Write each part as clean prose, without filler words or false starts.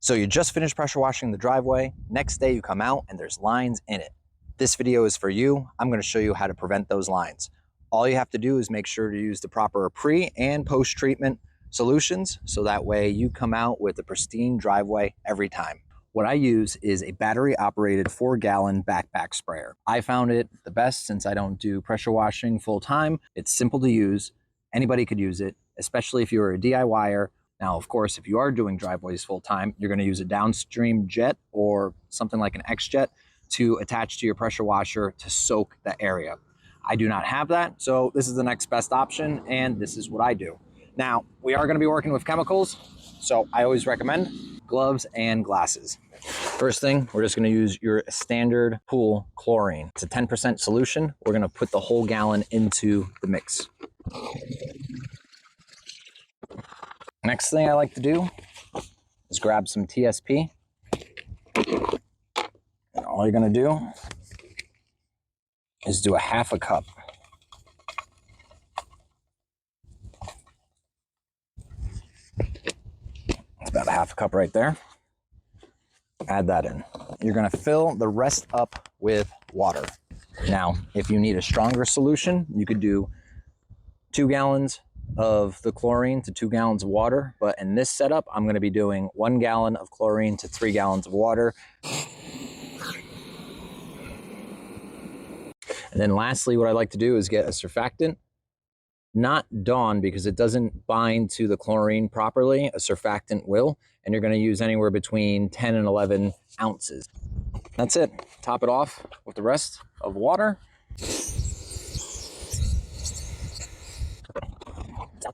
So you just finished pressure washing the driveway. Next day you come out and there's lines in it. This video is for you. I'm going to show you how to prevent those lines. All you have to do is make sure to use the proper pre and post treatment solutions so that way you come out with a pristine driveway every time. What I use is a battery operated 4-gallon backpack sprayer. I found it the best since I don't do pressure washing full time. It's simple to use. Anybody could use it, especially if you're a DIYer. Now, of course, if you are doing driveways full time, you're going to use a downstream jet or something like an X-jet to attach to your pressure washer to soak the area. I do not have that, so this is the next best option, and this is what I do. Now, we are going to be working with chemicals, so I always recommend gloves and glasses. First thing, we're just going to use your standard pool chlorine. It's a 10% solution. We're going to put the whole gallon into the mix. Next thing I like to do is grab some TSP. And all you're going to do is do a half a cup. It's about a half a cup right there. Add that in. You're going to fill the rest up with water. Now, if you need a stronger solution, you could do 2 gallons of the chlorine to 2 gallons of water. But in this setup, I'm going to be doing 1 gallon of chlorine to 3 gallons of water. And then lastly, what I like to do is get a surfactant, not Dawn because it doesn't bind to the chlorine properly. A surfactant will, and you're going to use anywhere between 10 and 11 ounces. That's it. Top it off with the rest of water.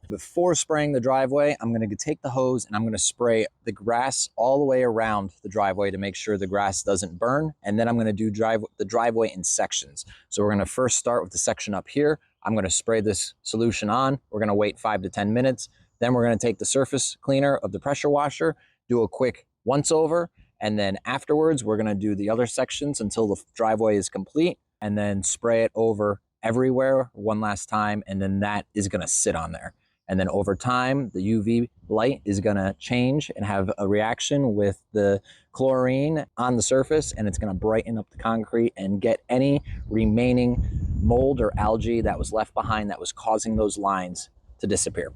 Before spraying the driveway, I'm going to take the hose and I'm going to spray the grass all the way around the driveway to make sure the grass doesn't burn. And then I'm going to do the driveway in sections. So we're going to first start with the section up here. I'm going to spray this solution on. We're going to wait 5 to 10 minutes. Then we're going to take the surface cleaner of the pressure washer, do a quick once over. And then afterwards, we're going to do the other sections until the driveway is complete and then spray it over everywhere one last time. And then that is going to sit on there. And then over time, the UV light is going to change and have a reaction with the chlorine on the surface, and it's going to brighten up the concrete and get any remaining mold or algae that was left behind that was causing those lines to disappear.